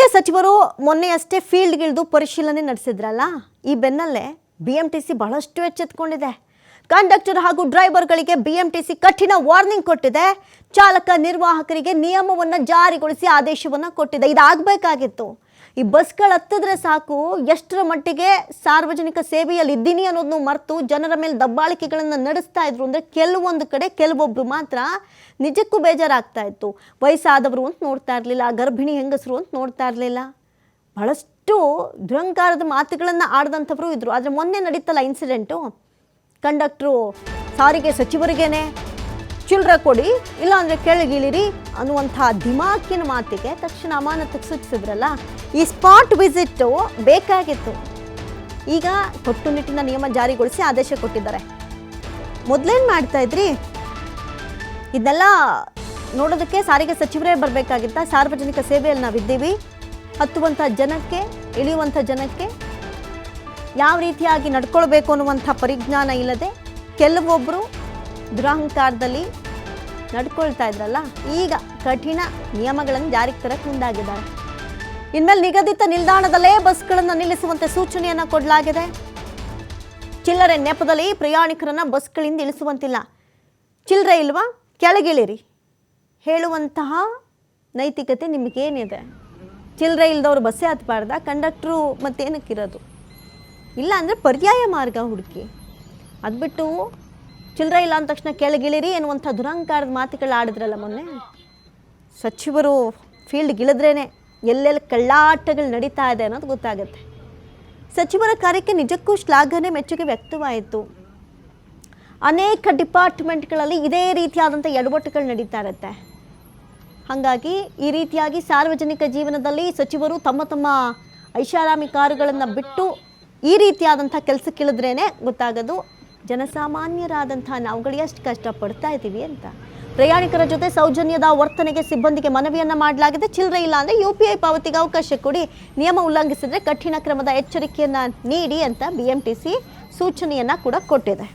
ಸಾರಿಗೆ ಸಚಿವರು ಮೊನ್ನೆಯಷ್ಟೇ ಫೀಲ್ಡ್ಗಿಳಿದು ಪರಿಶೀಲನೆ ನಡೆಸಿದ್ರಲ್ಲ, ಈ ಬೆನ್ನಲ್ಲೇ ಬಿಎಂಟಿಸಿ ಬಹಳಷ್ಟು ಎಚ್ಚೆತ್ತುಕೊಂಡಿದೆ. ಕಂಡಕ್ಟರ್ ಹಾಗೂ ಡ್ರೈವರ್ಗಳಿಗೆ ಬಿಎಂಟಿಸಿ ಕಠಿಣ ವಾರ್ನಿಂಗ್ ಕೊಟ್ಟಿದೆ. ಚಾಲಕ ನಿರ್ವಾಹಕರಿಗೆ ನಿಯಮವನ್ನು ಜಾರಿಗೊಳಿಸಿ ಆದೇಶವನ್ನು ಕೊಟ್ಟಿದೆ. ಇದಾಗಬೇಕಾಗಿತ್ತು. ಈ ಬಸ್ಗಳು ಹತ್ತಿದ್ರೆ ಸಾಕು, ಎಷ್ಟರ ಮಟ್ಟಿಗೆ ಸಾರ್ವಜನಿಕ ಸೇವೆಯಲ್ಲಿ ಇದ್ದೀನಿ ಅನ್ನೋದನ್ನು ಮರೆತು ಜನರ ಮೇಲೆ ದಬ್ಬಾಳಿಕೆಗಳನ್ನು ನಡೆಸ್ತಾ ಇದ್ರು ಅಂದರೆ ಕೆಲವೊಂದು ಕಡೆ ಕೆಲವೊಬ್ಬರು ಮಾತ್ರ ನಿಜಕ್ಕೂ ಬೇಜಾರಾಗ್ತಾ ಇತ್ತು. ವಯಸ್ಸಾದವರು ಅಂತ ನೋಡ್ತಾ ಇರಲಿಲ್ಲ, ಗರ್ಭಿಣಿ ಹೆಂಗಸರು ಅಂತ ನೋಡ್ತಾ ಇರಲಿಲ್ಲ. ಬಹಳಷ್ಟು ದುರಂಕಾರದ ಮಾತುಗಳನ್ನು ಆಡಿದಂಥವರು ಇದ್ದರು. ಆದರೆ ಮೊನ್ನೆ ನಡೀತಲ್ಲ ಇನ್ಸಿಡೆಂಟು, ಕಂಡಕ್ಟ್ರು ಸಾರಿಗೆ ಸಚಿವರಿಗೇನೆ ಚಿಲ್ಲರೆ ಕೊಡಿ ಇಲ್ಲಾಂದರೆ ಕೆಳಗಿಳಿರಿ ಅನ್ನುವಂಥ ದಿಮಾಕಿನ ಮಾತಿಗೆ ತಕ್ಷಣ ಅಮಾನತಿಗೆ ಸೂಚಿಸಿದ್ರಲ್ಲ, ಈ ಸ್ಪಾಟ್ ವಿಸಿಟ್ಟು ಬೇಕಾಗಿತ್ತು. ಈಗ ಕಟ್ಟುನಿಟ್ಟಿನ ನಿಯಮ ಜಾರಿಗೊಳಿಸಿ ಆದೇಶ ಕೊಟ್ಟಿದ್ದಾರೆ. ಮೊದಲೇನು ಮಾಡ್ತಾ ಇದ್ರಿ, ಇದನ್ನೆಲ್ಲ ನೋಡೋದಕ್ಕೆ ಸಾರಿಗೆ ಸಚಿವರೇ ಬರಬೇಕಾಗಿತ್ತ? ಸಾರ್ವಜನಿಕ ಸೇವೆಯಲ್ಲಿ ನಾವಿದ್ದೀವಿ, ಹತ್ತುವಂಥ ಜನಕ್ಕೆ ಇಳಿಯುವಂಥ ಜನಕ್ಕೆ ಯಾವ ರೀತಿಯಾಗಿ ನಡ್ಕೊಳ್ಬೇಕು ಅನ್ನುವಂಥ ಪರಿಜ್ಞಾನ ಇಲ್ಲದೆ ಕೆಲವೊಬ್ಬರು ದುರಹಂಕಾರದಲ್ಲಿ ನಡ್ಕೊಳ್ತಾ ಇದ್ರಲ್ಲ, ಈಗ ಕಠಿಣ ನಿಯಮಗಳನ್ನು ಜಾರಿಗೆ ತರಕ್ಕೆ ಮುಂದಾಗಿದ್ದಾರೆ. ಇನ್ಮೇಲೆ ನಿಗದಿತ ನಿಲ್ದಾಣದಲ್ಲೇ ಬಸ್ಗಳನ್ನು ನಿಲ್ಲಿಸುವಂತೆ ಸೂಚನೆಯನ್ನು ಕೊಡಲಾಗಿದೆ. ಚಿಲ್ಲರೆ ನೆಪದಲ್ಲಿ ಪ್ರಯಾಣಿಕರನ್ನು ಬಸ್ಗಳಿಂದ ಇಳಿಸುವಂತಿಲ್ಲ. ಚಿಲ್ಲರೆ ಇಲ್ವಾ, ಕೆಳಗಿಳಿರಿ ಹೇಳುವಂತಹ ನೈತಿಕತೆ ನಿಮಗೇನಿದೆ? ಚಿಲ್ಲರೆ ಇಲ್ದವ್ರು ಬಸ್ಸೇ ಹತ್ಬಾರ್ದ? ಕಂಡಕ್ಟ್ರು ಮತ್ತೇನಕ್ಕಿರೋದು? ಇಲ್ಲ ಅಂದರೆ ಪರ್ಯಾಯ ಮಾರ್ಗ ಹುಡುಕಿ. ಅದು ಬಿಟ್ಟು ಚಿಲ್ಲರೆ ಇಲ್ಲ ಅಂದ ತಕ್ಷಣ ಕೆಳಗಿಳಿರಿ ಎನ್ನುವಂಥ ದುರಂಕಾರದ ಮಾತುಗಳು ಆಡಿದ್ರಲ್ಲ ಮೊನ್ನೆ ಸಚಿವರು. ಫೀಲ್ಡ್ಗಿಳಿದ್ರೇ ಎಲ್ಲೆಲ್ಲಿ ಕಳ್ಳಾಟಗಳು ನಡೀತಾ ಇದೆ ಅನ್ನೋದು ಗೊತ್ತಾಗುತ್ತೆ. ಸಚಿವರ ಕಾರ್ಯಕ್ಕೆ ನಿಜಕ್ಕೂ ಶ್ಲಾಘನೆ, ಮೆಚ್ಚುಗೆ ವ್ಯಕ್ತವಾಯಿತು. ಅನೇಕ ಡಿಪಾರ್ಟ್ಮೆಂಟ್ಗಳಲ್ಲಿ ಇದೇ ರೀತಿಯಾದಂಥ ಎಡವಟ್ಟುಗಳು ನಡೀತಾ ಇರುತ್ತೆ. ಹಾಗಾಗಿ ಈ ರೀತಿಯಾಗಿ ಸಾರ್ವಜನಿಕ ಜೀವನದಲ್ಲಿ ಸಚಿವರು ತಮ್ಮ ತಮ್ಮ ಐಷಾರಾಮಿ ಕಾರುಗಳನ್ನು ಬಿಟ್ಟು ಈ ರೀತಿಯಾದಂಥ ಕೆಲಸಕ್ಕಿಳಿದ್ರೇ ಗೊತ್ತಾಗೋದು ಜನಸಾಮಾನ್ಯರಾದಂಥ ನಾವುಗಳು ಎಷ್ಟು ಕಷ್ಟಪಡ್ತಾ ಇದ್ದೀವಿ ಅಂತ. ಪ್ರಯಾಣಿಕರ ಜೊತೆ ಸೌಜನ್ಯದ ವರ್ತನೆಗೆ ಸಿಬ್ಬಂದಿಗೆ ಮನವಿಯನ್ನು ಮಾಡಲಾಗಿದೆ. ಚಿಲ್ಲರೆ ಇಲ್ಲ ಅಂದರೆ UPI ಪಾವತಿಗೆ ಅವಕಾಶ ಕೊಡಿ, ನಿಯಮ ಉಲ್ಲಂಘಿಸಿದರೆ ಕಠಿಣ ಕ್ರಮದ ಎಚ್ಚರಿಕೆಯನ್ನು ನೀಡಿ ಅಂತ BMTC ಸೂಚನೆಯನ್ನು ಕೂಡ ಕೊಟ್ಟಿದೆ.